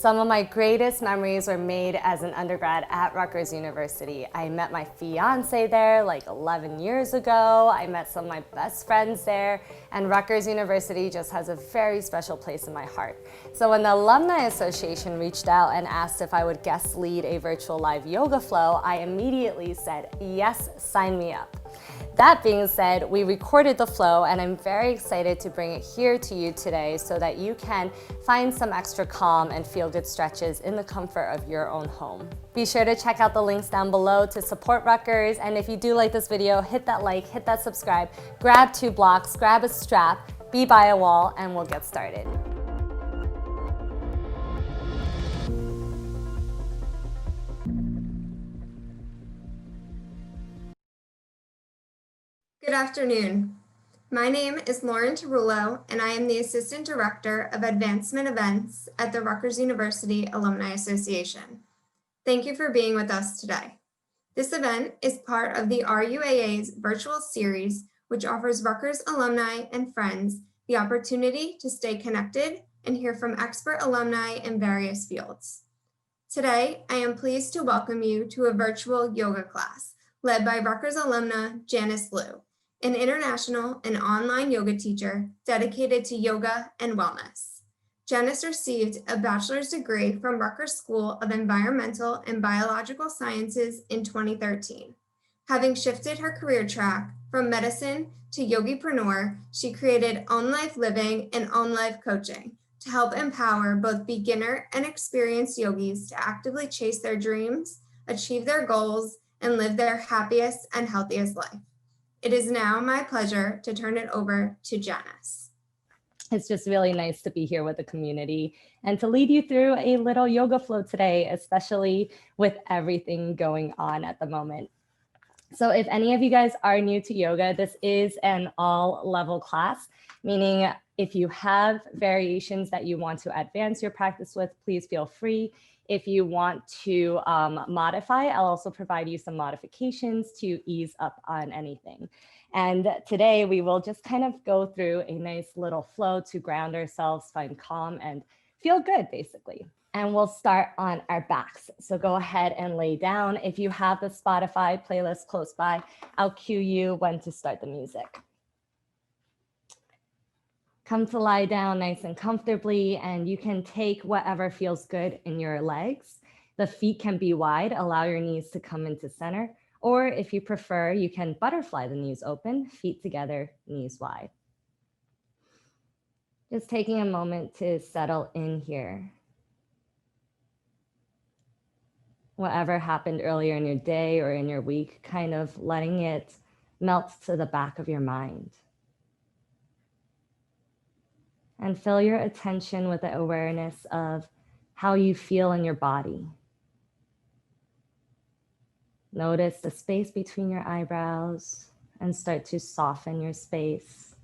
Some of my greatest memories were made as an undergrad at Rutgers University. I met my fiance there like 11 years ago. I met some of my best friends there, and Rutgers University just has a very special place in my heart. So when the Alumni Association reached out and asked if I would guest lead a virtual live yoga flow, I immediately said, yes, sign me up. That being said, we recorded the flow and I'm very excited to bring it here to you today so that you can find some extra calm and feel-good stretches in the comfort of your own home. Be sure to check out the links down below to support Rutgers, and if you do like this video, hit that like, hit that subscribe, grab 2 blocks, grab a strap, be by a wall, and we'll get started. Good afternoon. My name is Lauren Tarullo, and I am the Assistant Director of Advancement Events at the Rutgers University Alumni Association. Thank you for being with us today. This event is part of the RUAA's virtual series, which offers Rutgers alumni and friends the opportunity to stay connected and hear from expert alumni in various fields. Today, I am pleased to welcome you to a virtual yoga class led by Rutgers alumna Janice Liu, an international and online yoga teacher dedicated to yoga and wellness. Janice received a bachelor's degree from Rutgers School of Environmental and Biological Sciences in 2013. Having shifted her career track from medicine to yogipreneur, she created Own Life Living and Own Life Coaching to help empower both beginner and experienced yogis to actively chase their dreams, achieve their goals, and live their happiest and healthiest life. It is now my pleasure to turn it over to Janice. It's just really nice to be here with the community and to lead you through a little yoga flow today, especially with everything going on at the moment. So if any of you guys are new to yoga, this is an all-level class, meaning if you have variations that you want to advance your practice with, please feel free. If you want to modify, I'll also provide you some modifications to ease up on anything. And today we will just kind of go through a nice little flow to ground ourselves, find calm, and feel good, basically. And we'll start on our backs. So go ahead and lay down. If you have the Spotify playlist close by, I'll cue you when to start the music. Come to lie down nice and comfortably, and you can take whatever feels good in your legs. The feet can be wide, allow your knees to come into center, or if you prefer, you can butterfly the knees open, feet together, knees wide. Just taking a moment to settle in here. Whatever happened earlier in your day or in your week, kind of letting it melt to the back of your mind. And fill your attention with the awareness of how you feel in your body. Notice the space between your eyebrows and start to soften your space.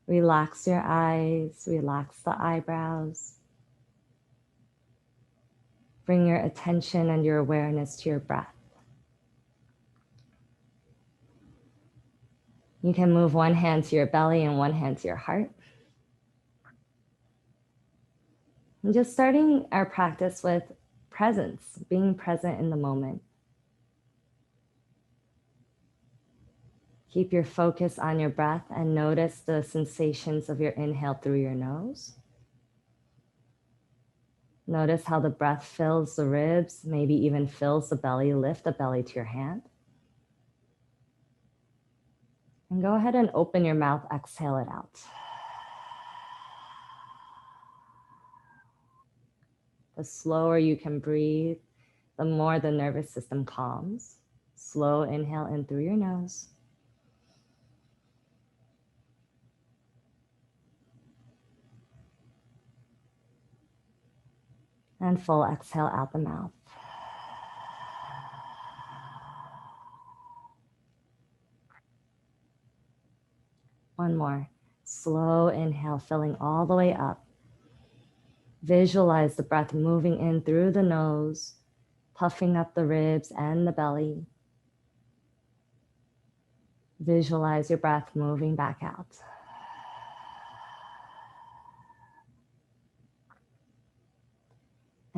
Relax your eyes, relax the eyebrows. Bring your attention and your awareness to your breath. You can move one hand to your belly and one hand to your heart. And just starting our practice with presence, being present in the moment. Keep your focus on your breath and notice the sensations of your inhale through your nose. Notice how the breath fills the ribs, maybe even fills the belly. Lift the belly to your hand. And go ahead and open your mouth, exhale it out. The slower you can breathe, the more the nervous system calms. Slow inhale in through your nose. And full exhale out the mouth. One more. Slow inhale, filling all the way up. Visualize the breath moving in through the nose, puffing up the ribs and the belly. Visualize your breath moving back out.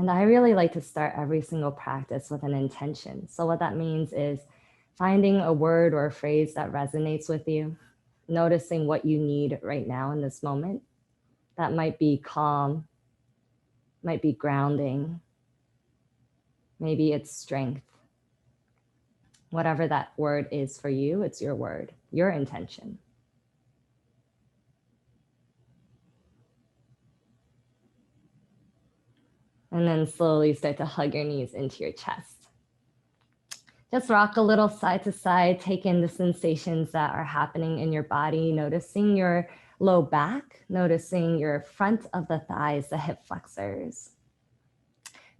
And I really like to start every single practice with an intention. So what that means is finding a word or a phrase that resonates with you, noticing what you need right now in this moment. That might be calm, might be grounding, maybe it's strength. Whatever that word is for you, it's your word, your intention. And then slowly start to hug your knees into your chest. Just rock a little side to side, take in the sensations that are happening in your body, noticing your low back, noticing your front of the thighs, the hip flexors.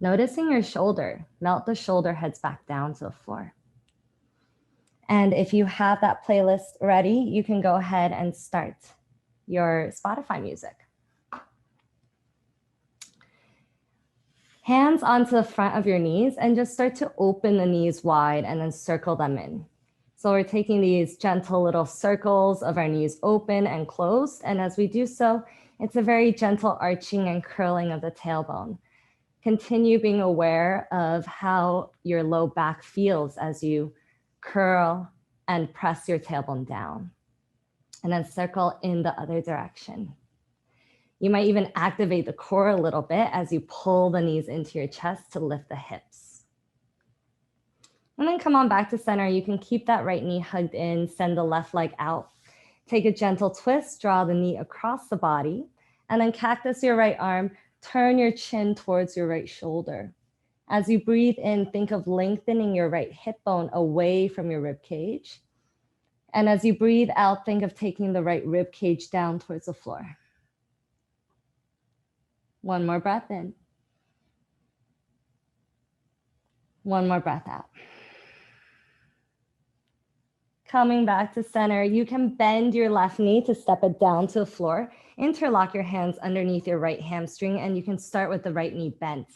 Noticing your shoulder, melt the shoulder heads back down to the floor. And if you have that playlist ready, you can go ahead and start your Spotify music. Hands onto the front of your knees and just start to open the knees wide and then circle them in. So we're taking these gentle little circles of our knees open and closed. And as we do so, it's a very gentle arching and curling of the tailbone. Continue being aware of how your low back feels as you curl and press your tailbone down. And then circle in the other direction. You might even activate the core a little bit as you pull the knees into your chest to lift the hips. And then come on back to center. You can keep that right knee hugged in, send the left leg out. Take a gentle twist, draw the knee across the body, and then cactus your right arm, turn your chin towards your right shoulder. As you breathe in, think of lengthening your right hip bone away from your rib cage. And as you breathe out, think of taking the right rib cage down towards the floor. One more breath in. One more breath out. Coming back to center, you can bend your left knee to step it down to the floor. Interlock your hands underneath your right hamstring, and you can start with the right knee bent.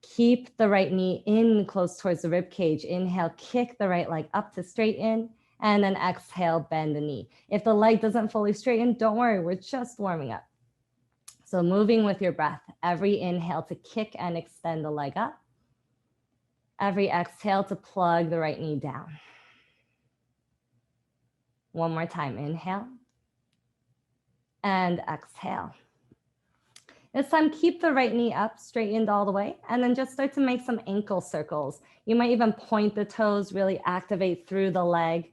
Keep the right knee in close towards the rib cage. Inhale, kick the right leg up to straighten, and then exhale, bend the knee. If the leg doesn't fully straighten, don't worry, we're just warming up. So moving with your breath, every inhale to kick and extend the leg up. Every exhale to plug the right knee down. One more time, inhale and exhale. This time, keep the right knee up, straightened all the way, and then just start to make some ankle circles. You might even point the toes, really activate through the leg,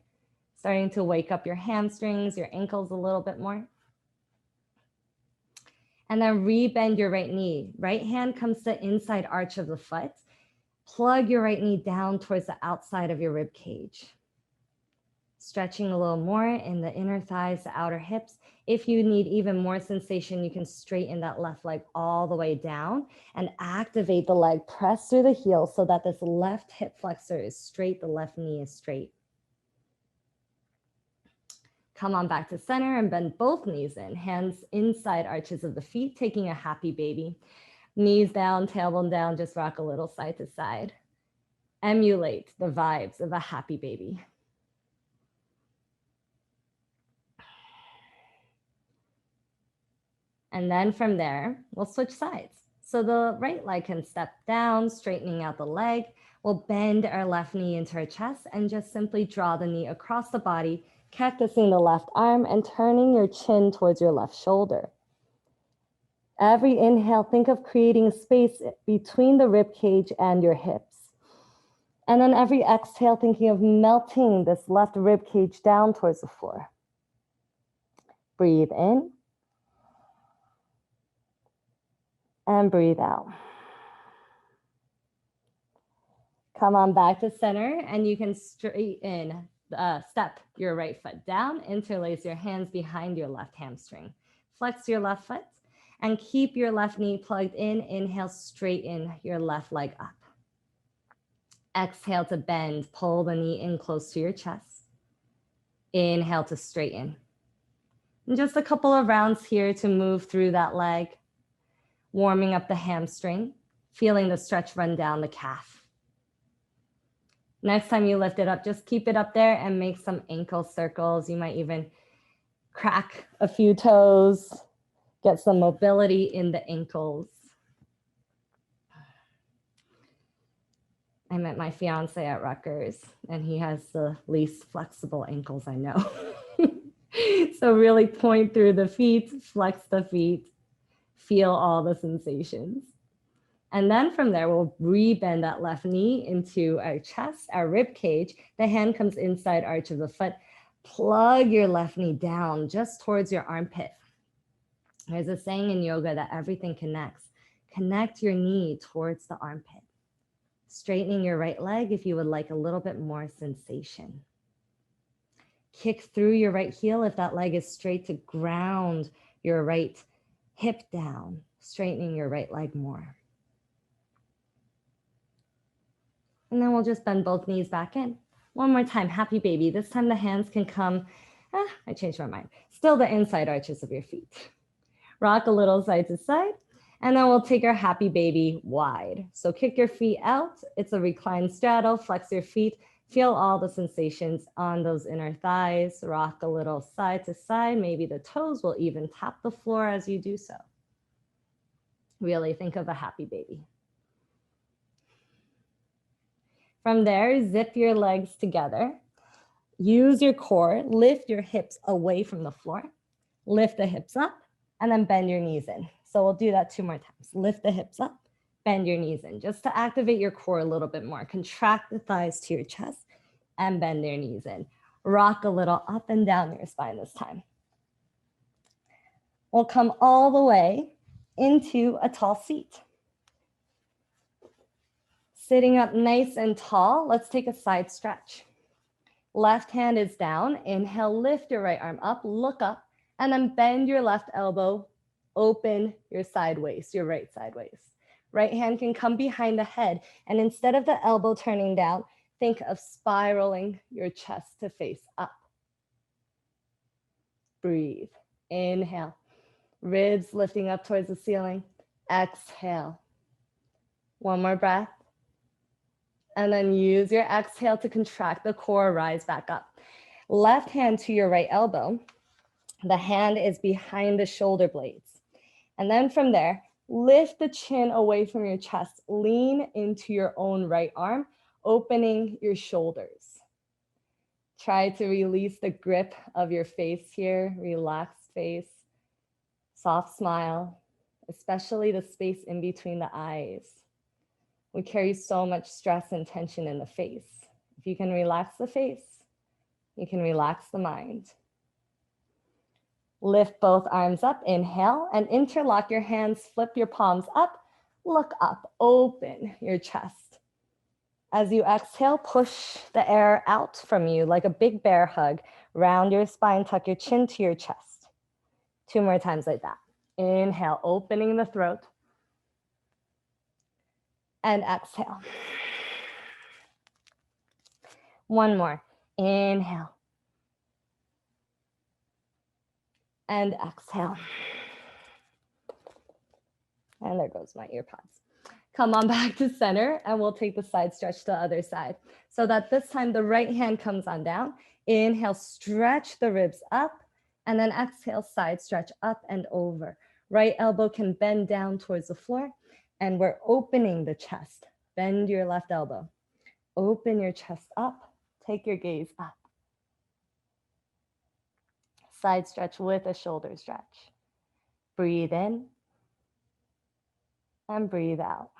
starting to wake up your hamstrings, your ankles a little bit more. And then rebend your right knee. Right hand comes to the inside arch of the foot. Plug your right knee down towards the outside of your rib cage. Stretching a little more in the inner thighs, the outer hips. If you need even more sensation, you can straighten that left leg all the way down and activate the leg. Press through the heel so that this left hip flexor is straight, the left knee is straight. Come on back to center and bend both knees in, hands inside arches of the feet, taking a happy baby. Knees down, tailbone down, just rock a little side to side. Emulate the vibes of a happy baby. And then from there, we'll switch sides. So the right leg can step down, straightening out the leg. We'll bend our left knee into our chest and just simply draw the knee across the body, cactusing the left arm and turning your chin towards your left shoulder. Every inhale, think of creating space between the rib cage and your hips. And then every exhale, thinking of melting this left rib cage down towards the floor. Breathe in. And breathe out. Come on back to center and you can straighten, step your right foot down, interlace your hands behind your left hamstring. Flex your left foot and keep your left knee plugged in. Inhale, straighten your left leg up. Exhale to bend, pull the knee in close to your chest. Inhale to straighten. And just a couple of rounds here to move through that leg. Warming up the hamstring, feeling the stretch run down the calf. Next time you lift it up, just keep it up there and make some ankle circles. You might even crack a few toes, get some mobility in the ankles. I met my fiance at Rutgers, and he has the least flexible ankles I know. So really point through the feet, flex the feet, feel all the sensations. And then from there, we'll rebend that left knee into our chest, our rib cage. The hand comes inside arch of the foot. Plug your left knee down just towards your armpit. There's a saying in yoga that everything connects. Connect your knee towards the armpit. Straightening your right leg if you would like a little bit more sensation. Kick through your right heel if that leg is straight to ground your right hip down, straightening your right leg more. And then we'll just bend both knees back in. One more time, happy baby. This time the hands can come, I changed my mind. Still the inside arches of your feet. Rock a little side to side. And then we'll take our happy baby wide. So kick your feet out. It's a reclined straddle. Flex your feet. Feel all the sensations on those inner thighs. Rock a little side to side. Maybe the toes will even tap the floor as you do so. Really think of a happy baby. From there, zip your legs together. Use your core. Lift your hips away from the floor. Lift the hips up and then bend your knees in. So we'll do that 2 more times. Lift the hips up, bend your knees in, just to activate your core a little bit more. Contract the thighs to your chest and bend your knees in. Rock a little up and down your spine this time. We'll come all the way into a tall seat. Sitting up nice and tall, let's take a side stretch. Left hand is down. Inhale, lift your right arm up, look up, and then bend your left elbow, open your side waist, your right side waist. Right hand can come behind the head, and instead of the elbow turning down, think of spiraling your chest to face up. Breathe. Inhale. Ribs lifting up towards the ceiling. Exhale. One more breath. And then use your exhale to contract the core, rise back up. Left hand to your right elbow. The hand is behind the shoulder blades. And then from there, lift the chin away from your chest. Lean into your own right arm, opening your shoulders. Try to release the grip of your face here. Relaxed face, soft smile, especially the space in between the eyes. We carry so much stress and tension in the face. If you can relax the face, you can relax the mind. Lift both arms up, inhale, and interlock your hands, flip your palms up, look up, open your chest. As you exhale, push the air out from you like a big bear hug. Round your spine, tuck your chin to your chest. 2 more times like that. Inhale, opening the throat. And exhale. One more. Inhale. And exhale. And there goes my ear pods. Come on back to center, and we'll take the side stretch to the other side. So that this time the right hand comes on down. Inhale, stretch the ribs up, and then exhale, side stretch up and over. Right elbow can bend down towards the floor. And we're opening the chest. Bend your left elbow. Open your chest up. Take your gaze up. Side stretch with a shoulder stretch. Breathe in and breathe out.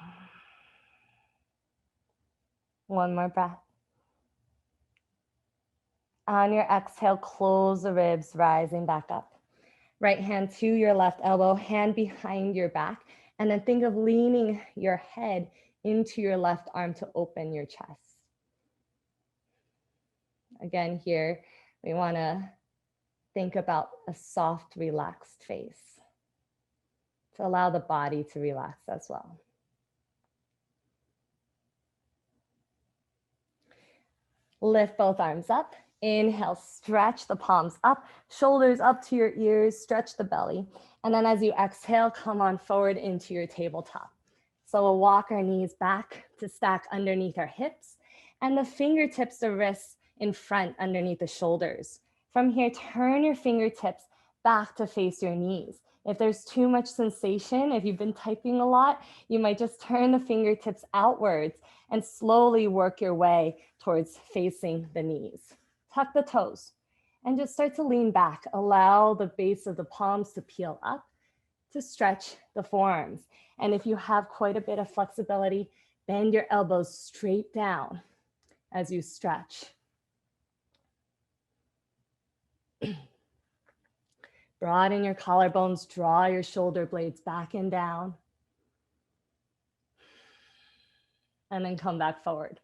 One more breath. On your exhale, close the ribs, rising back up. Right hand to your left elbow, hand behind your back. And then think of leaning your head into your left arm to open your chest. Again, here, we want to think about a soft, relaxed face to allow the body to relax as well. Lift both arms up. Inhale, stretch the palms up, shoulders up to your ears, stretch the belly. And then as you exhale, come on forward into your tabletop. So we'll walk our knees back to stack underneath our hips and the fingertips, the wrists in front underneath the shoulders. From here, turn your fingertips back to face your knees. If there's too much sensation, if you've been typing a lot, you might just turn the fingertips outwards and slowly work your way towards facing the knees. Tuck the toes and just start to lean back. Allow the base of the palms to peel up to stretch the forearms. And if you have quite a bit of flexibility, bend your elbows straight down as you stretch. Broaden your collarbones, draw your shoulder blades back and down. And then come back forward.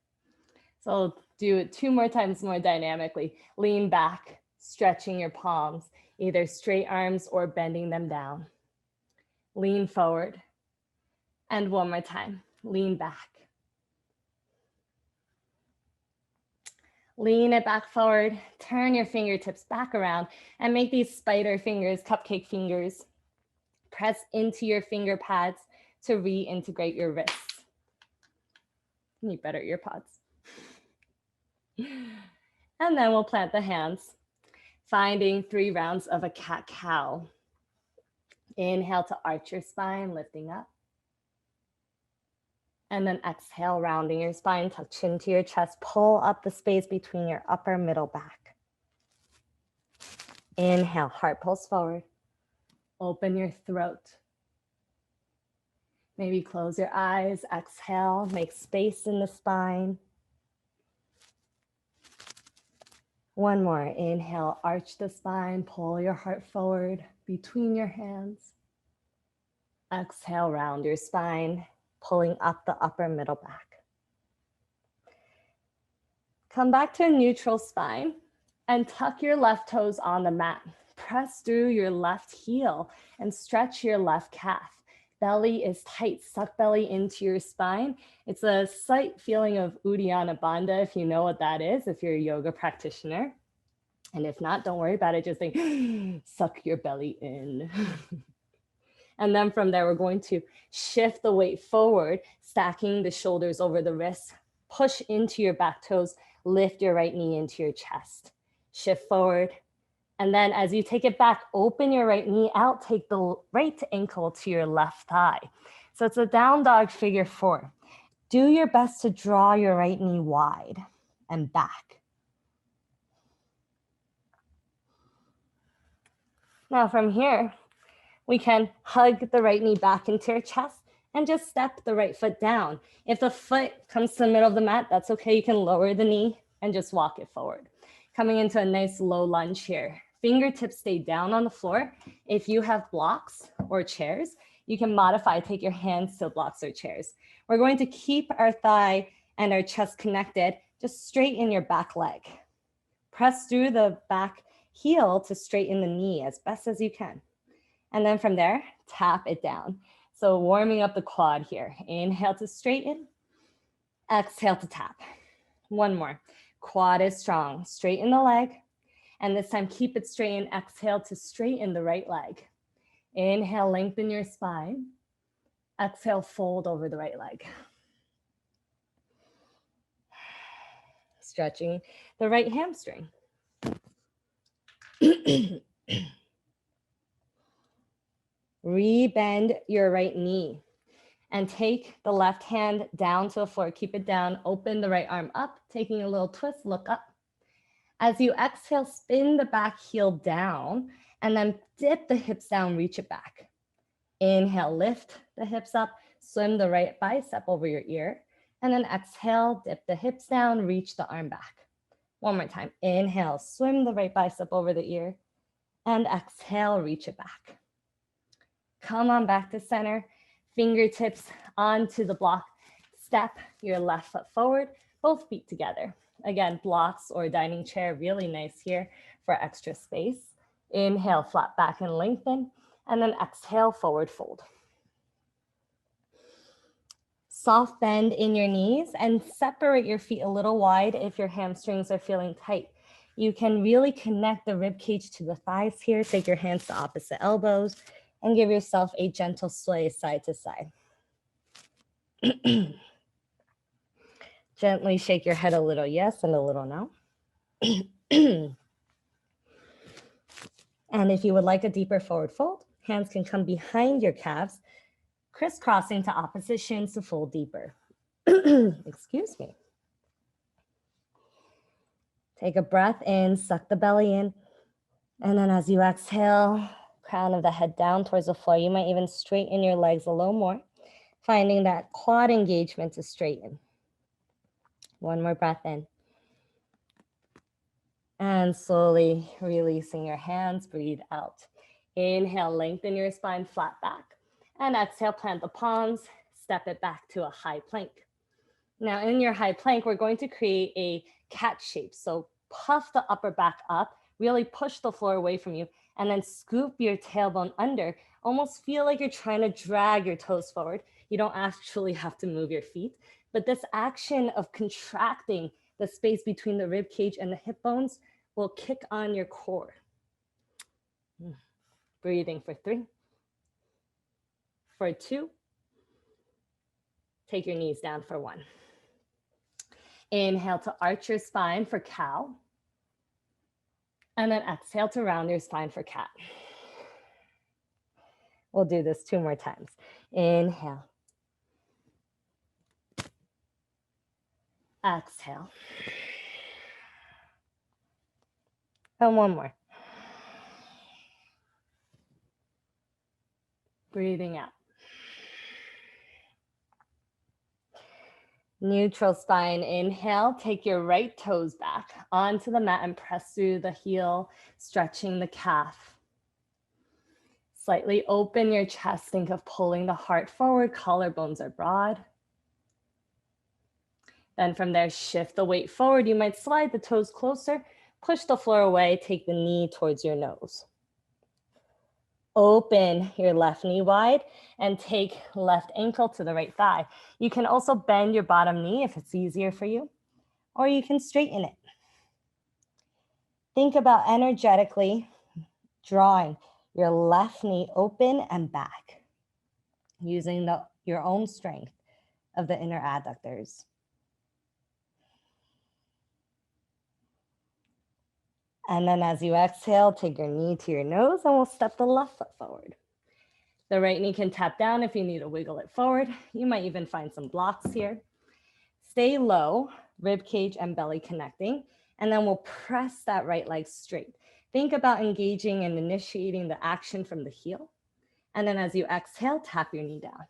So do it 2 more times more dynamically. Lean back, stretching your palms, either straight arms or bending them down. Lean forward. And 1 more time, lean back. Lean it back forward, turn your fingertips back around and make these spider fingers, cupcake fingers. Press into your finger pads to reintegrate your wrists. You need better ear pods. And then we'll plant the hands, finding 3 rounds of a cat-cow. Inhale to arch your spine, lifting up. And then exhale, rounding your spine, tuck chin to your chest, pull up the space between your upper middle back. Inhale, heart pulls forward. Open your throat. Maybe close your eyes, exhale, make space in the spine. 1 more, inhale, arch the spine, pull your heart forward between your hands. Exhale, round your spine, pulling up the upper middle back. Come back to a neutral spine and tuck your left toes on the mat. Press through your left heel and stretch your left calf. Belly is tight, suck belly into your spine. It's a slight feeling of Uddiyana Bandha, if you know what that is, if you're a yoga practitioner. And if not, don't worry about it, just think, suck your belly in. And then from there, we're going to shift the weight forward, stacking the shoulders over the wrists, push into your back toes, lift your right knee into your chest, shift forward. And then as you take it back, open your right knee out, take the right ankle to your left thigh. So it's a down dog figure 4. Do your best to draw your right knee wide and back. Now from here, we can hug the right knee back into your chest and just step the right foot down. If the foot comes to the middle of the mat, that's okay. You can lower the knee and just walk it forward. Coming into a nice low lunge here. Fingertips stay down on the floor. If you have blocks or chairs, you can modify, take your hands to blocks or chairs. We're going to keep our thigh and our chest connected. Just straighten your back leg. Press through the back heel to straighten the knee as best as you can. And then from there, tap it down. So warming up the quad here. Inhale to straighten, exhale to tap. 1 more. Quad is strong. Straighten the leg. And this time, keep it straight and exhale to straighten the right leg. Inhale, lengthen your spine. Exhale, fold over the right leg. Stretching the right hamstring. Rebend your right knee and take the left hand down to the floor. Keep it down, open the right arm up, taking a little twist, look up. As you exhale, spin the back heel down and then dip the hips down, reach it back. Inhale, lift the hips up, swim the right bicep over your ear, and then exhale, dip the hips down, reach the arm back. 1 more time. Inhale, swim the right bicep over the ear, and exhale, reach it back. Come on back to center, fingertips onto the block. Step your left foot forward, both feet together. Again, blocks or dining chair, really nice here for extra space. Inhale, flat back and lengthen, and then exhale, forward fold. Soft bend in your knees and separate your feet a little wide if your hamstrings are feeling tight. You can really connect the rib cage to the thighs here. Take your hands to opposite elbows and give yourself a gentle sway side to side. Gently shake your head a little yes and a little no. And if you would like a deeper forward fold, Hands can come behind your calves, crisscrossing to opposite shins to fold deeper. Excuse me. Take a breath in, suck the belly in. And then as you exhale, crown of the head down towards the floor. You might even straighten your legs a little more, finding that quad engagement to straighten. One more breath in. And slowly releasing your hands, breathe out. Inhale, lengthen your spine, flat back. And exhale, plant the palms, step it back to a high plank. Now in your high plank, we're going to create a cat shape. So puff the upper back up, really push the floor away from you, and then scoop your tailbone under. Almost feel like you're trying to drag your toes forward. You don't actually have to move your feet, but this action of contracting the space between the rib cage and the hip bones will kick on your core. Breathing for 3, for 2. Take your knees down for 1. Inhale to arch your spine for cow. And then exhale to round your spine for cat. We'll do this 2 more times. Inhale. Exhale. And 1 more. Breathing out. Neutral spine, inhale, take your right toes back onto the mat and press through the heel, stretching the calf. Slightly open your chest, think of pulling the heart forward, collarbones are broad. Then from there, shift the weight forward. You might slide the toes closer, push the floor away, take the knee towards your nose. Open your left knee wide and take left ankle to the right thigh. You can also bend your bottom knee if it's easier for you, or you can straighten it. Think about energetically drawing your left knee open and back, using your own strength of the inner adductors. And then as you exhale, take your knee to your nose and we'll step the left foot forward. The right knee can tap down if you need to wiggle it forward. You might even find some blocks here. Stay low, rib cage and belly connecting, and then we'll press that right leg straight. Think about engaging and initiating the action from the heel. And then as you exhale, tap your knee down.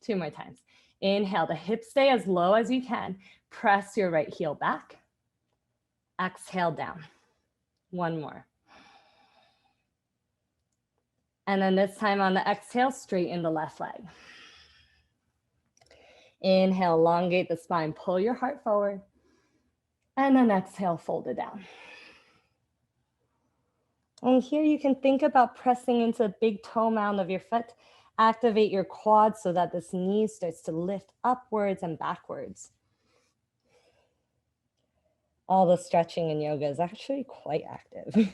2 more times. Inhale, the hips stay as low as you can. Press your right heel back. Exhale down. 1 more. And then this time on the exhale, straighten the left leg. Inhale, elongate the spine, pull your heart forward. And then exhale, fold it down. And here you can think about pressing into the big toe mound of your foot. Activate your quads so that this knee starts to lift upwards and backwards. All the stretching in yoga is actually quite active.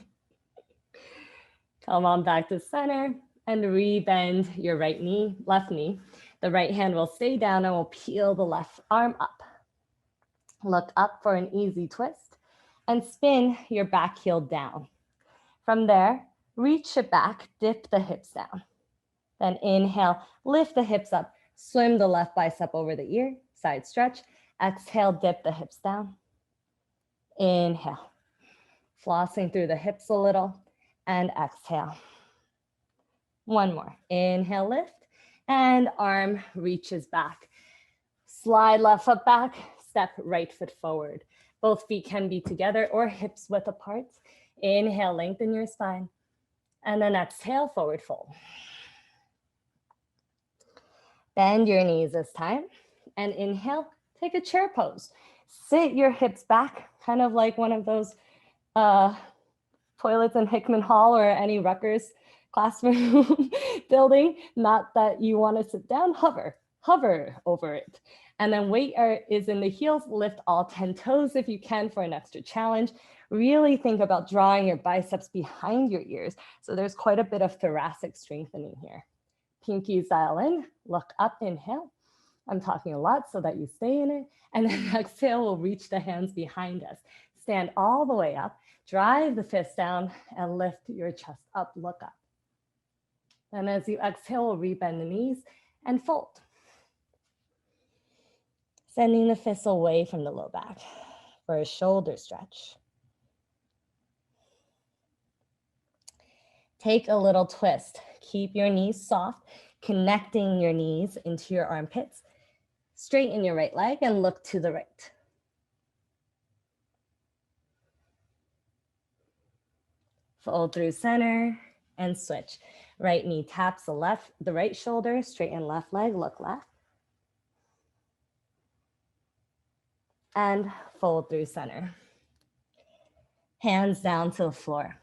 Come on back to center and rebend your right knee, left knee. The right hand will stay down and we'll peel the left arm up. Look up for an easy twist and spin your back heel down. From there, reach it back, dip the hips down. Then inhale, lift the hips up, swim the left bicep over the ear, side stretch. Exhale, dip the hips down. Inhale, flossing through the hips a little, and exhale. 1 more. Inhale, lift, and arm reaches back. Slide left foot back, step right foot forward. Both feet can be together or hips width apart. Inhale, lengthen your spine, and then exhale, forward fold. Bend your knees this time, and inhale, take a chair pose. Sit your hips back, kind of like one of those toilets in Hickman Hall or any Rutgers classroom building. Not that you want to sit down, hover over it. And then weight is in the heels, lift all 10 toes if you can for an extra challenge. Really think about drawing your biceps behind your ears. So there's quite a bit of thoracic strengthening here. Pinkies dial in, look up, inhale. I'm talking a lot so that you stay in it. And then exhale, we'll reach the hands behind us. Stand all the way up, drive the fist down and lift your chest up, look up. And as you exhale, rebend the knees and fold. Sending the fists away from the low back for a shoulder stretch. Take a little twist. Keep your knees soft, connecting your knees into your armpits. Straighten your right leg and look to the right. Fold through center and switch. Right knee taps the right shoulder, straighten left leg, look left. And fold through center. Hands down to the floor.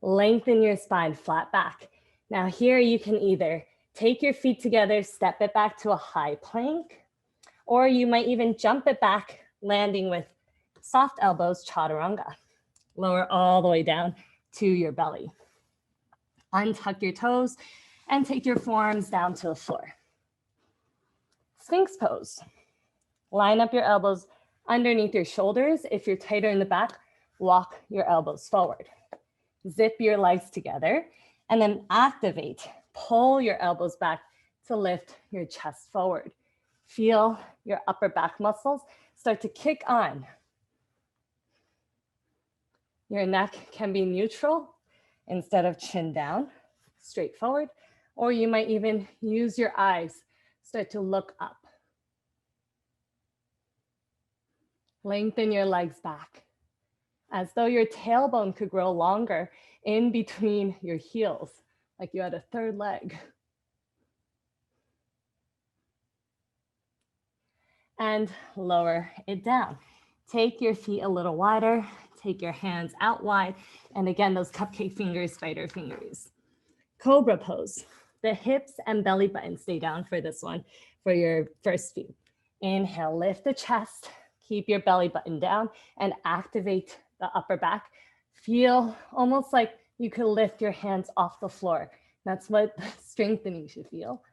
Lengthen your spine, flat back. Now here you can either take your feet together, step it back to a high plank, or you might even jump it back, landing with soft elbows, chaturanga. Lower all the way down to your belly. Untuck your toes and take your forearms down to the floor. Sphinx pose. Line up your elbows underneath your shoulders. If you're tighter in the back, walk your elbows forward. Zip your legs together and then activate. Pull your elbows back to lift your chest forward. Feel your upper back muscles start to kick on. Your neck can be neutral instead of chin down, straight forward, or you might even use your eyes, start to look up. Lengthen your legs back, as though your tailbone could grow longer in between your heels, like you had a third leg. And lower it down. Take your feet a little wider, take your hands out wide, and again, those cupcake fingers, spider fingers. Cobra pose. The hips and belly button stay down for this one, for your first few. Inhale, lift the chest, keep your belly button down, and activate the upper back. Feel almost like you could lift your hands off the floor. That's what strengthening should feel.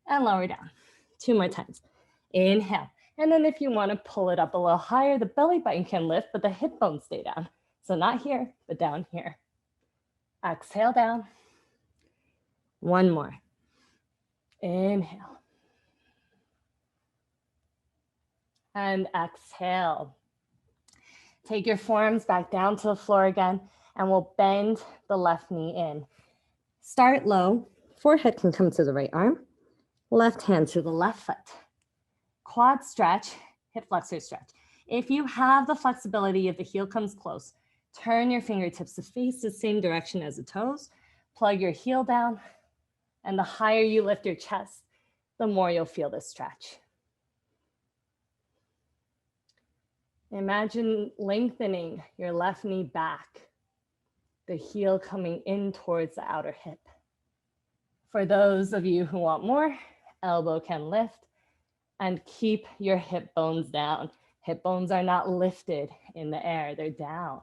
And lower down. 2 more times. Inhale. And then if you want to pull it up a little higher, the belly button can lift, but the hip bones stay down. So not here, but down here. Exhale down. 1 more. Inhale. And exhale. Take your forearms back down to the floor again, and we'll bend the left knee in. Start low. Forehead can come to the right arm. Left hand to the left foot. Quad stretch, hip flexor stretch. If you have the flexibility, if the heel comes close, turn your fingertips to face the same direction as the toes. Plug your heel down, and the higher you lift your chest, the more you'll feel this stretch. Imagine lengthening your left knee back, the heel coming in towards the outer hip. For those of you who want more, elbow can lift, and keep your hip bones down. Hip bones are not lifted in the air, they're down.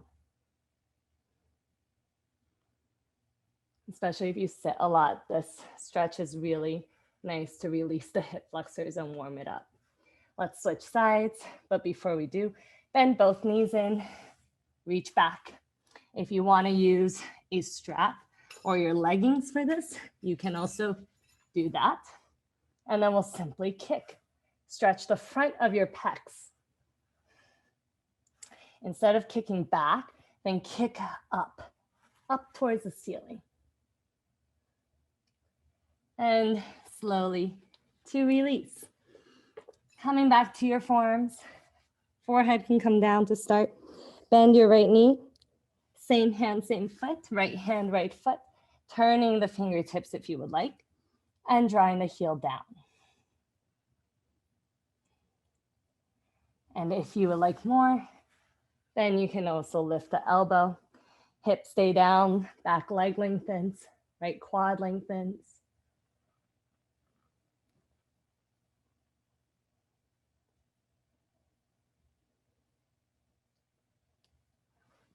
Especially if you sit a lot, this stretch is really nice to release the hip flexors and warm it up. Let's switch sides, but before we do, bend both knees in, reach back. If you want to use a strap or your leggings for this, you can also do that. And then we'll simply kick. Stretch the front of your pecs. Instead of kicking back, then kick up towards the ceiling. And slowly to release. Coming back to your forearms. Forehead can come down to start. Bend your right knee. Same hand, same foot. Right hand, right foot. Turning the fingertips if you would like. And drawing the heel down. And if you would like more, then you can also lift the elbow. Hips stay down, back leg lengthens, right quad lengthens.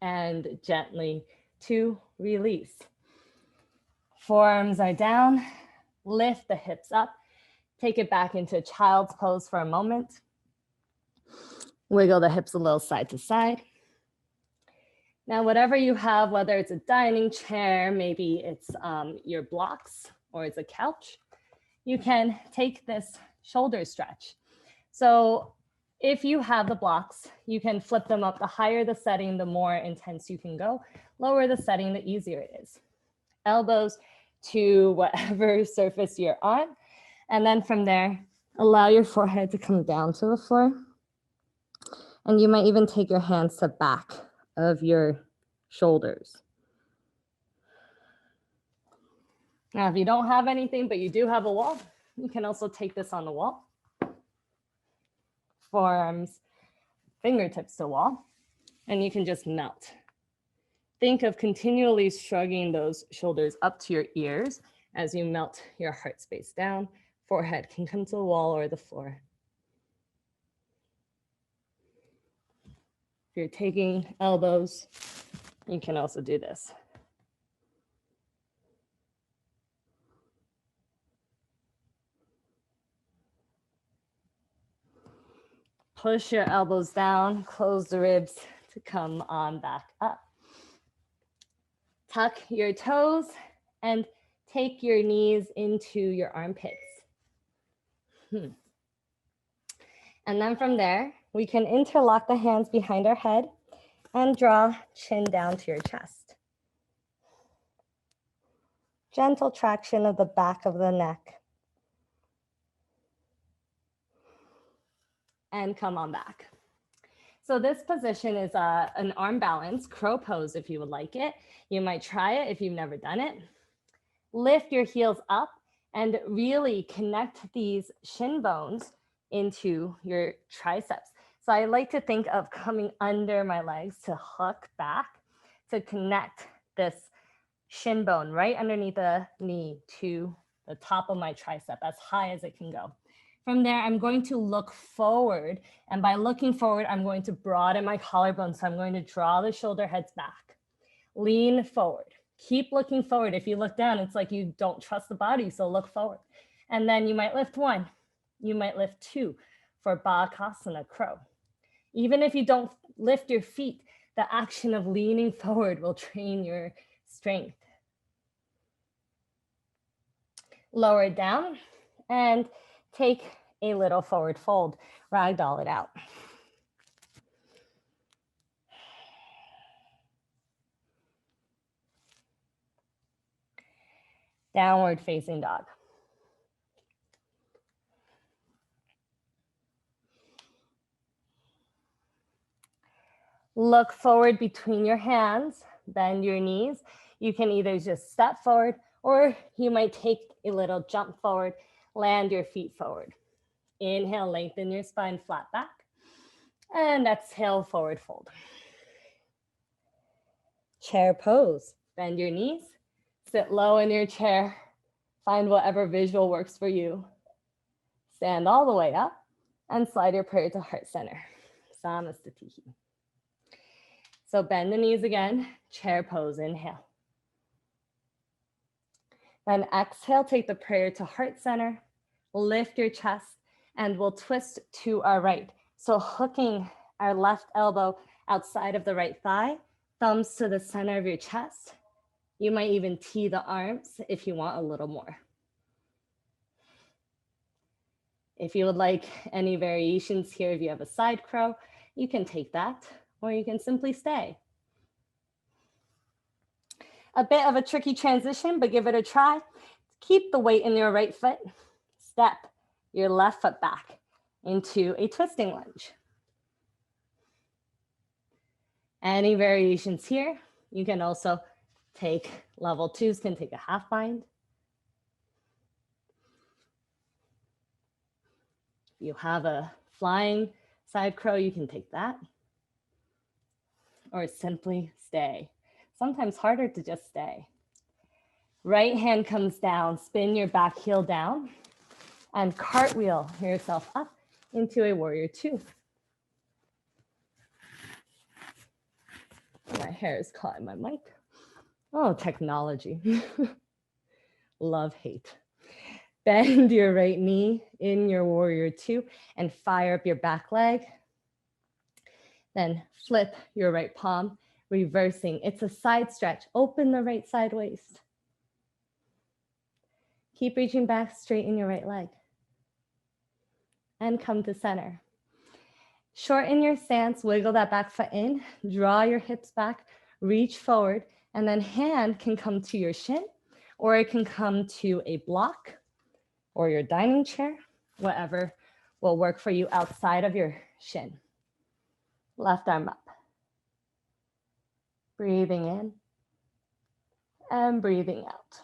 And gently to release. Forearms are down, lift the hips up, take it back into child's pose for a moment. Wiggle the hips a little side to side. Now, whatever you have, whether it's a dining chair, maybe it's your blocks, or it's a couch, you can take this shoulder stretch. So if you have the blocks, you can flip them up. The higher the setting, the more intense you can go. Lower the setting, the easier it is. Elbows to whatever surface you're on. And then from there, allow your forehead to come down to the floor. And you might even take your hands to back of your shoulders. Now, if you don't have anything, but you do have a wall, you can also take this on the wall. Forearms, fingertips to wall, and you can just melt. Think of continually shrugging those shoulders up to your ears as you melt your heart space down. Forehead can come to the wall or the floor. If you're taking elbows, you can also do this. Push your elbows down, close the ribs to come on back up. Tuck your toes and take your knees into your armpits. And then from there, we can interlock the hands behind our head and draw chin down to your chest. Gentle traction of the back of the neck. And come on back. So this position is an arm balance, crow pose if you would like it. You might try it if you've never done it. Lift your heels up and really connect these shin bones into your triceps. So I like to think of coming under my legs to hook back to connect this shin bone right underneath the knee to the top of my tricep, as high as it can go. From there, I'm going to look forward. And by looking forward, I'm going to broaden my collarbone. So I'm going to draw the shoulder heads back. Lean forward. Keep looking forward. If you look down, it's like you don't trust the body. So look forward. And then you might lift one. You might lift two for Bakasana, crow. Even if you don't lift your feet, the action of leaning forward will train your strength. Lower it down and take a little forward fold, ragdoll it out. Downward facing dog. Look forward between your hands, bend your knees. You can either just step forward or you might take a little jump forward, land your feet forward. Inhale, lengthen your spine, flat back. And exhale, forward fold. Chair pose. Bend your knees, sit low in your chair. Find whatever visual works for you. Stand all the way up and slide your prayer to heart center. Samastatihi. So bend the knees again, chair pose, inhale. Then exhale, take the prayer to heart center, lift your chest, and we'll twist to our right. So hooking our left elbow outside of the right thigh, thumbs to the center of your chest. You might even tee the arms if you want a little more. If you would like any variations here, if you have a side crow, you can take that, or you can simply stay. A bit of a tricky transition, but give it a try. Keep the weight in your right foot. Step your left foot back into a twisting lunge. Any variations here, you can also take level twos, can take a half bind. You have a flying side crow, you can take that. Or simply stay. Sometimes harder to just stay. Right hand comes down, spin your back heel down, and cartwheel yourself up into a warrior two. My hair is caught in my mic. Oh, technology. Love, hate. Bend your right knee in your warrior two and fire up your back leg. Then flip your right palm, reversing. It's a side stretch. Open the right side waist. Keep reaching back, straighten your right leg. And come to center. Shorten your stance, wiggle that back foot in, draw your hips back, reach forward, and then hand can come to your shin, or it can come to a block or your dining chair, whatever will work for you outside of your shin. Left arm up. Breathing in and breathing out.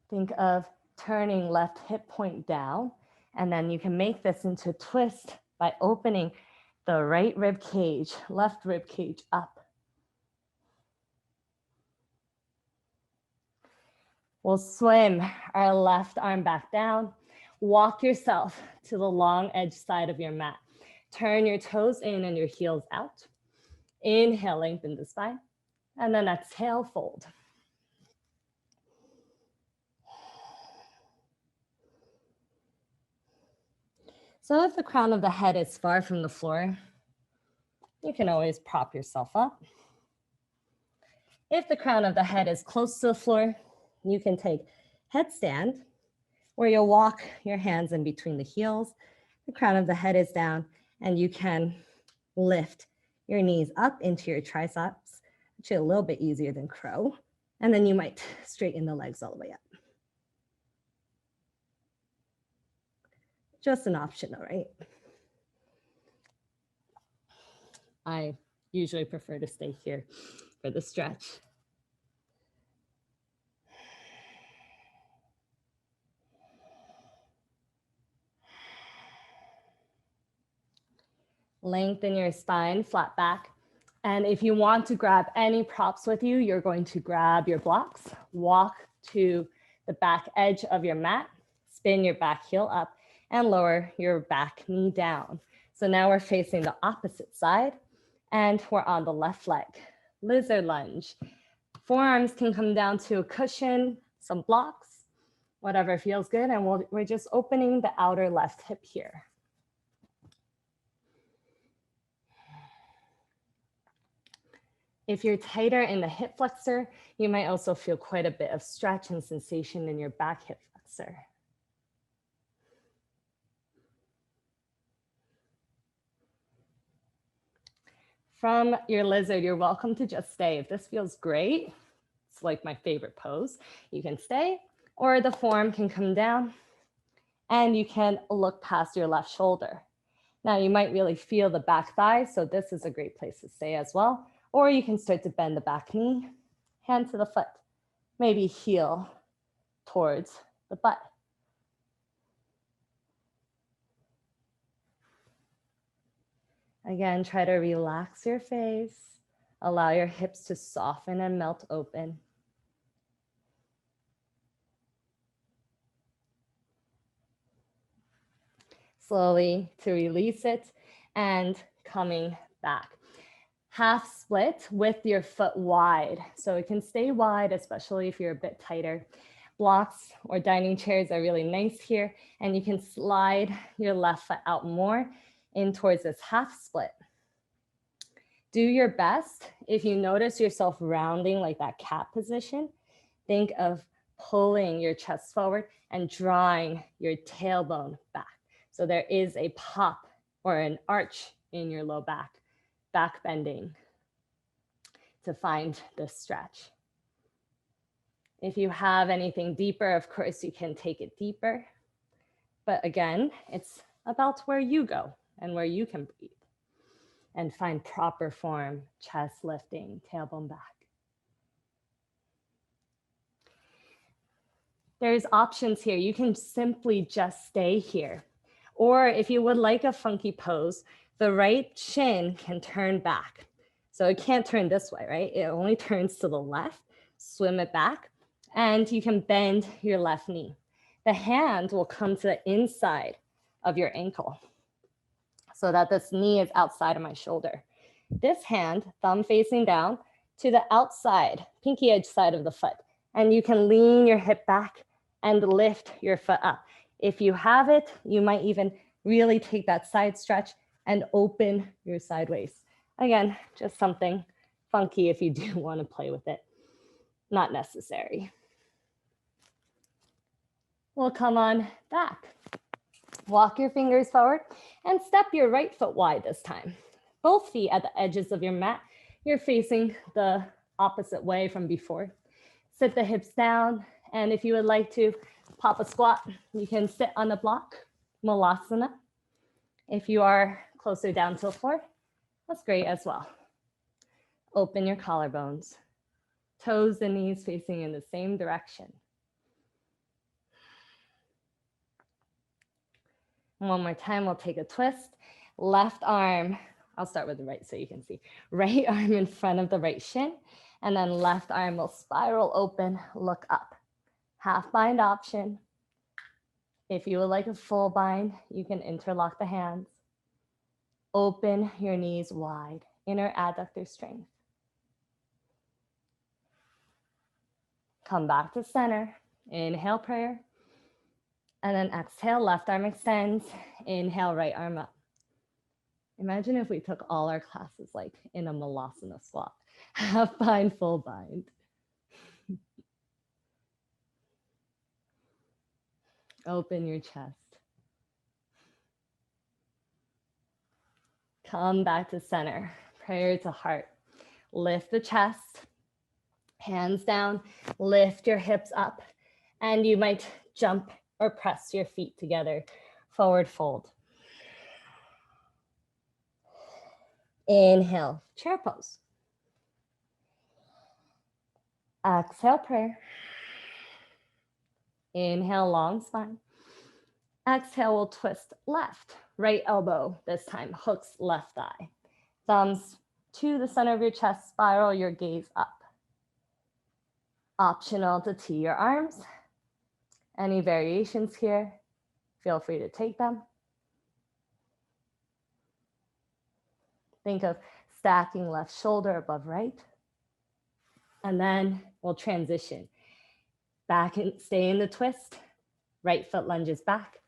Think of turning left hip point down, and then you can make this into a twist by opening the right rib cage, left rib cage up. We'll swim our left arm back down. Walk yourself to the long edge side of your mat. Turn your toes in and your heels out. Inhale, lengthen the spine, and then exhale, fold. So if the crown of the head is far from the floor, you can always prop yourself up. If the crown of the head is close to the floor, you can take headstand, where you'll walk your hands in between the heels. The crown of the head is down, and you can lift your knees up into your triceps, actually a little bit easier than crow. And then you might straighten the legs all the way up. Just an option though, right? I usually prefer to stay here for the stretch. Lengthen your spine, flat back. And if you want to grab any props with you, you're going to grab your blocks, walk to the back edge of your mat, spin your back heel up, and lower your back knee down. So now we're facing the opposite side, and we're on the left leg. Lizard lunge. Forearms can come down to a cushion, some blocks, whatever feels good, and we're just opening the outer left hip here. If you're tighter in the hip flexor, you might also feel quite a bit of stretch and sensation in your back hip flexor. From your lizard, you're welcome to just stay. If this feels great, it's like my favorite pose, you can stay, or the form can come down and you can look past your left shoulder. Now you might really feel the back thigh, so this is a great place to stay as well. Or you can start to bend the back knee, hand to the foot, maybe heel towards the butt. Again, try to relax your face. Allow your hips to soften and melt open. Slowly to release it and coming back. Half split with your foot wide. So it can stay wide, especially if you're a bit tighter. Blocks or dining chairs are really nice here, and you can slide your left foot out more in towards this half split. Do your best. If you notice yourself rounding like that cat position, think of pulling your chest forward and drawing your tailbone back. So there is a pop or an arch in your low back bending to find this stretch. If you have anything deeper, of course, you can take it deeper. But again, it's about where you go and where you can breathe and find proper form, chest lifting, tailbone back. There's options here. You can simply just stay here. Or if you would like a funky pose, the right shin can turn back. So it can't turn this way, right? It only turns to the left. Swim it back, and you can bend your left knee. The hand will come to the inside of your ankle so that this knee is outside of my shoulder. This hand, thumb facing down, to the outside, pinky edge side of the foot. And you can lean your hip back and lift your foot up. If you have it, you might even really take that side stretch and open your side waist. Again, just something funky if you do want to play with it. Not necessary. We'll come on back. Walk your fingers forward and step your right foot wide this time. Both feet at the edges of your mat. You're facing the opposite way from before. Sit the hips down, and if you would like to pop a squat, you can sit on the block, Malasana. If you are closer down to the floor, that's great as well. Open your collarbones. Toes and knees facing in the same direction. One more time, we'll take a twist. Left arm, I'll start with the right so you can see. Right arm in front of the right shin, and then left arm will spiral open, look up. Half bind option. If you would like a full bind, you can interlock the hands. Open your knees wide, inner adductor strength. Come back to center. Inhale, prayer. And then exhale, left arm extends. Inhale, right arm up. Imagine if we took all our classes like in a Malasana squat. Half bind, full bind. Open your chest. Come back to center. Prayer to heart. Lift the chest. Hands down. Lift your hips up. And you might jump or press your feet together. Forward fold. Inhale, chair pose. Exhale, prayer. Inhale, long spine. Exhale, we'll twist left. Right elbow this time, hooks left thigh. Thumbs to the center of your chest, spiral your gaze up. Optional to tee your arms. Any variations here, feel free to take them. Think of stacking left shoulder above right. And then we'll transition. Back and stay in the twist. Right foot lunges back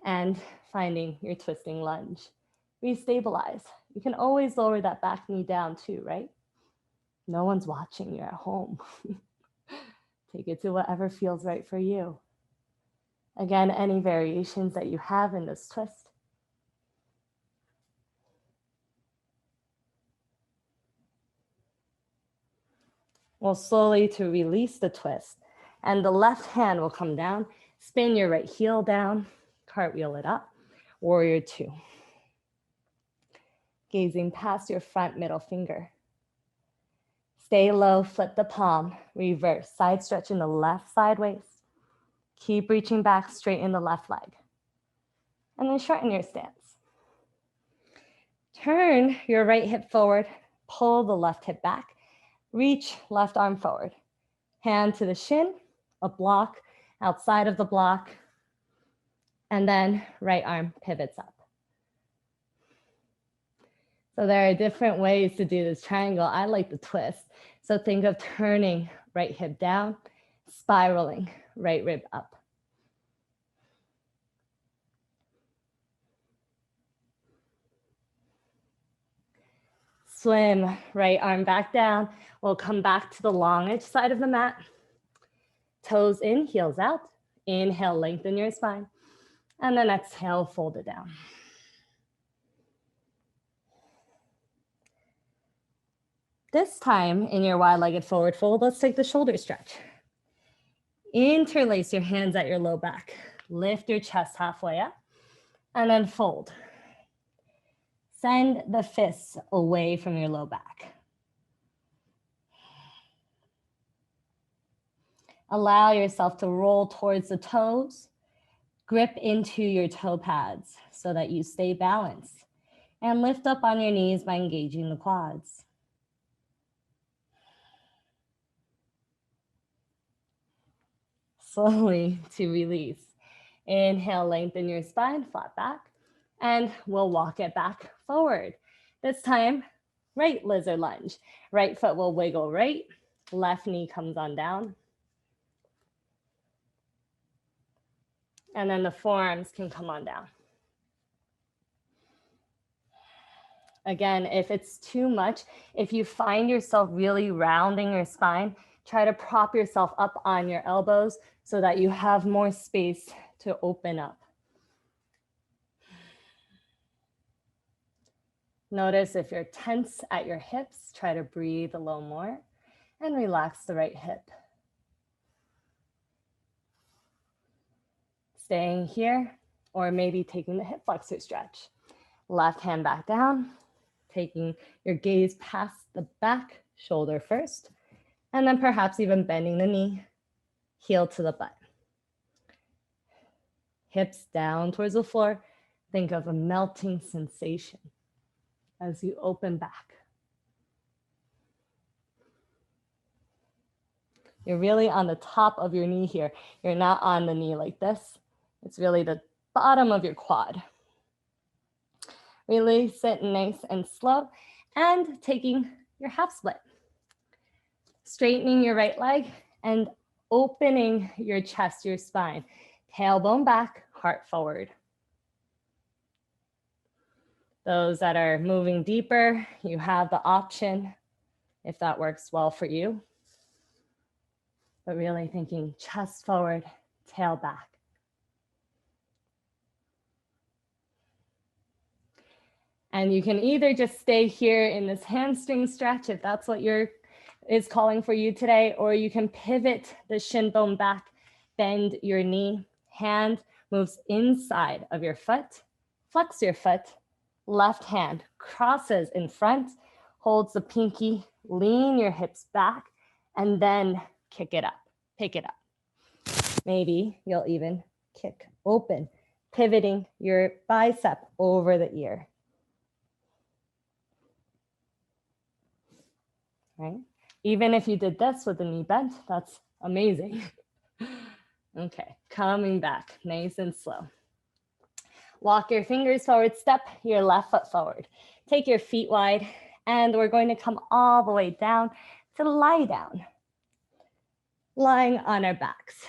and finding your twisting lunge. Restabilize. You can always lower that back knee down too, right? No one's watching, you're at home. Take it to whatever feels right for you. Again, any variations that you have in this twist. We'll slowly to release the twist, and the left hand will come down. Spin your right heel down, cartwheel it up. Warrior two. Gazing past your front middle finger. Stay low, flip the palm, reverse, side stretch in the left sideways. Keep reaching back, straighten the left leg. And then shorten your stance. Turn your right hip forward, pull the left hip back, reach left arm forward. Hand to the shin, a block outside of the block, and then right arm pivots up. So there are different ways to do this triangle. I like the twist. So think of turning right hip down, spiraling right rib up. Swim right arm back down. We'll come back to the longish side of the mat. Toes in, heels out. Inhale, lengthen your spine. And then exhale, fold it down. This time in your wide-legged forward fold, let's take the shoulder stretch. Interlace your hands at your low back. Lift your chest halfway up and then fold. Send the fists away from your low back. Allow yourself to roll towards the toes. Grip into your toe pads so that you stay balanced. And lift up on your knees by engaging the quads. Slowly to release. Inhale, lengthen your spine, flat back. And we'll walk it back forward. This time, right lizard lunge. Right foot will wiggle right. Left knee comes on down. And then the forearms can come on down. Again, if it's too much, if you find yourself really rounding your spine, try to prop yourself up on your elbows so that you have more space to open up. Notice if you're tense at your hips, try to breathe a little more and relax the right hip. Staying here, or maybe taking the hip flexor stretch. Left hand back down, taking your gaze past the back shoulder first, and then perhaps even bending the knee, heel to the butt. Hips down towards the floor. Think of a melting sensation as you open back. You're really on the top of your knee here. You're not on the knee like this. It's really the bottom of your quad. Really sit nice and slow and taking your half split. Straightening your right leg and opening your chest, your spine. Tailbone back, heart forward. Those that are moving deeper, you have the option if that works well for you. But really thinking chest forward, tail back. And you can either just stay here in this hamstring stretch if that's what is calling for you today, or you can pivot the shin bone back, bend your knee, hand moves inside of your foot, flex your foot, left hand crosses in front, holds the pinky, lean your hips back, and then kick it up, pick it up. Maybe you'll even kick open, pivoting your bicep over the ear. Right? Even if you did this with the knee bent, that's amazing. Okay, coming back, nice and slow. Walk your fingers forward, step your left foot forward. Take your feet wide, and we're going to come all the way down to lie down, lying on our backs.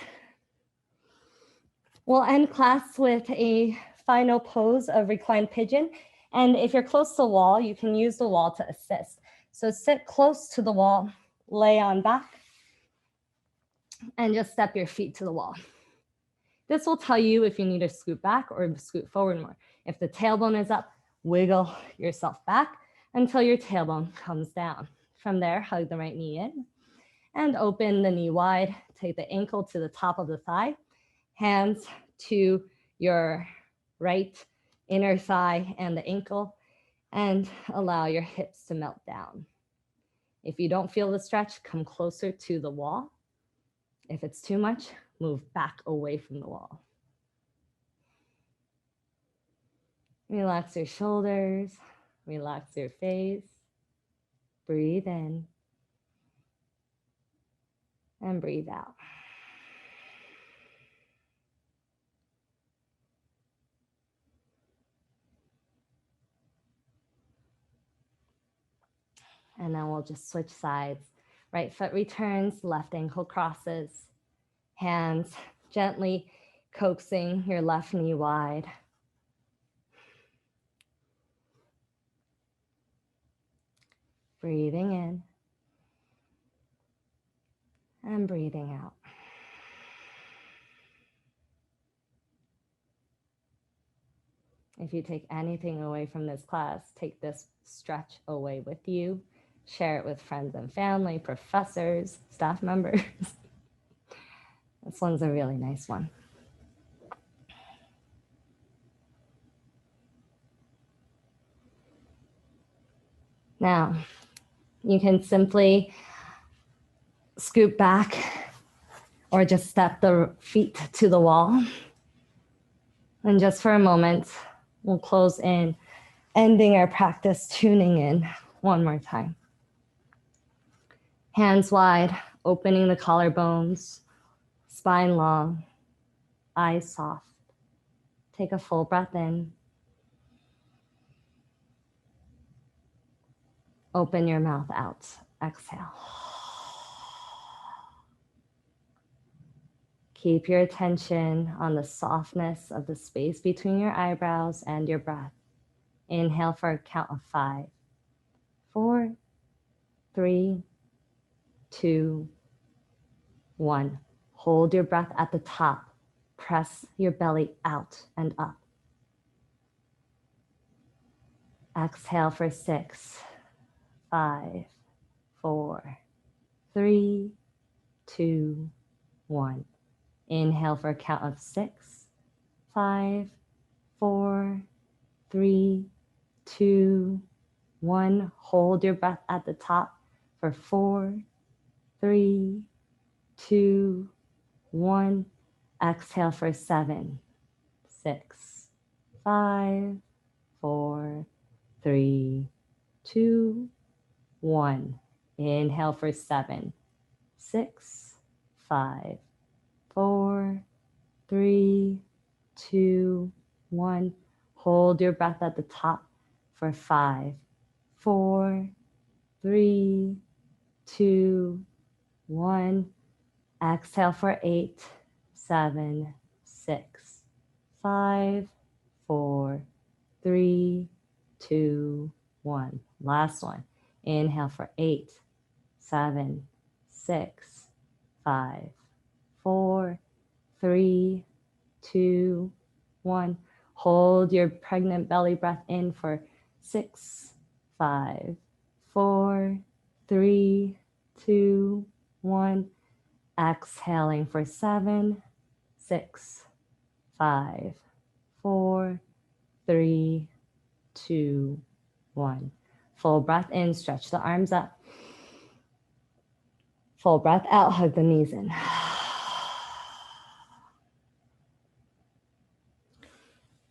We'll end class with a final pose of reclined pigeon. And if you're close to the wall, you can use the wall to assist. So sit close to the wall, lay on back, and just step your feet to the wall. This will tell you if you need to scoot back or scoot forward more. If the tailbone is up, wiggle yourself back until your tailbone comes down. From there, hug the right knee in and open the knee wide. Take the ankle to the top of the thigh, hands to your right inner thigh and the ankle, and allow your hips to melt down. If you don't feel the stretch, come closer to the wall. If it's too much, move back away from the wall. Relax your shoulders, relax your face. Breathe in and breathe out. And then we'll just switch sides. Right foot returns, left ankle crosses. Hands gently coaxing your left knee wide. Breathing in and breathing out. If you take anything away from this class, take this stretch away with you. Share it with friends and family, professors, staff members. This one's a really nice one. Now, you can simply scoot back or just step the feet to the wall. And just for a moment, we'll close in, ending our practice, tuning in one more time. Hands wide, opening the collarbones, spine long, eyes soft. Take a full breath in. Open your mouth out. Exhale. Keep your attention on the softness of the space between your eyebrows and your breath. Inhale for a count of 5, 4, 3, 2, 1. Hold your breath at the top. Press your belly out and up. Exhale for 6, 5, 4, 3, 2, 1. Inhale for a count of 6, 5, 4, 3, 2, 1. Hold your breath at the top for 4, 3, 2, 1. Exhale for 7, 6, 5, 4, 3, 2, 1. Inhale for 7, 6, 5, 4, 3, 2, 1. Hold your breath at the top for 5, 4, 3, 2, 1. Exhale for 8, 7, 6, 5, 4, 3, 2, 1. Last one. Inhale for 8, 7, 6, 5, 4, 3, 2, 1. Hold your pregnant belly breath in for 6, 5, 4, 3, 2, 1. Exhaling for 7, 6, 5, 4, 3, 2, 1. Full breath in, stretch the arms up. Full breath out, hug the knees in.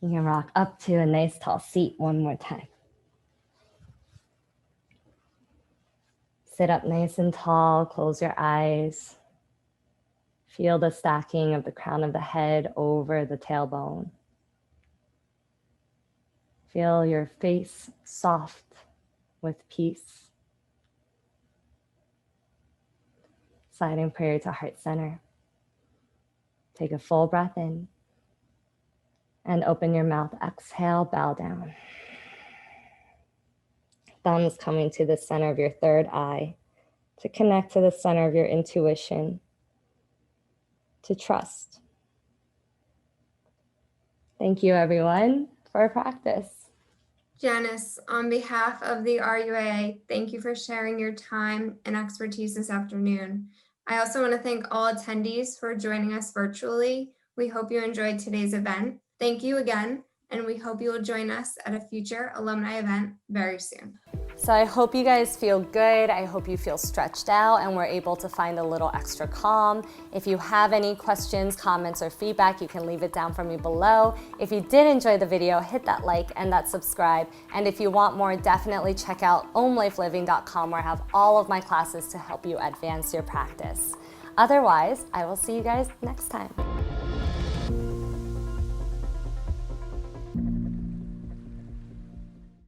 You can rock up to a nice tall seat one more time. Sit up nice and tall, close your eyes. Feel the stacking of the crown of the head over the tailbone. Feel your face soft with peace. Sliding prayer to heart center. Take a full breath in and open your mouth. Exhale, bow down. Thumbs coming to the center of your third eye to connect to the center of your intuition, to trust. Thank you, everyone, for practice. Janice, on behalf of the RUAA, thank you for sharing your time and expertise this afternoon. I also want to thank all attendees for joining us virtually. We hope you enjoyed today's event. Thank you again, and we hope you will join us at a future alumni event very soon. So I hope you guys feel good. I hope you feel stretched out and we're able to find a little extra calm. If you have any questions, comments, or feedback, you can leave it down for me below. If you did enjoy the video, hit that like and that subscribe. And if you want more, definitely check out omlifeliving.com, where I have all of my classes to help you advance your practice. Otherwise, I will see you guys next time.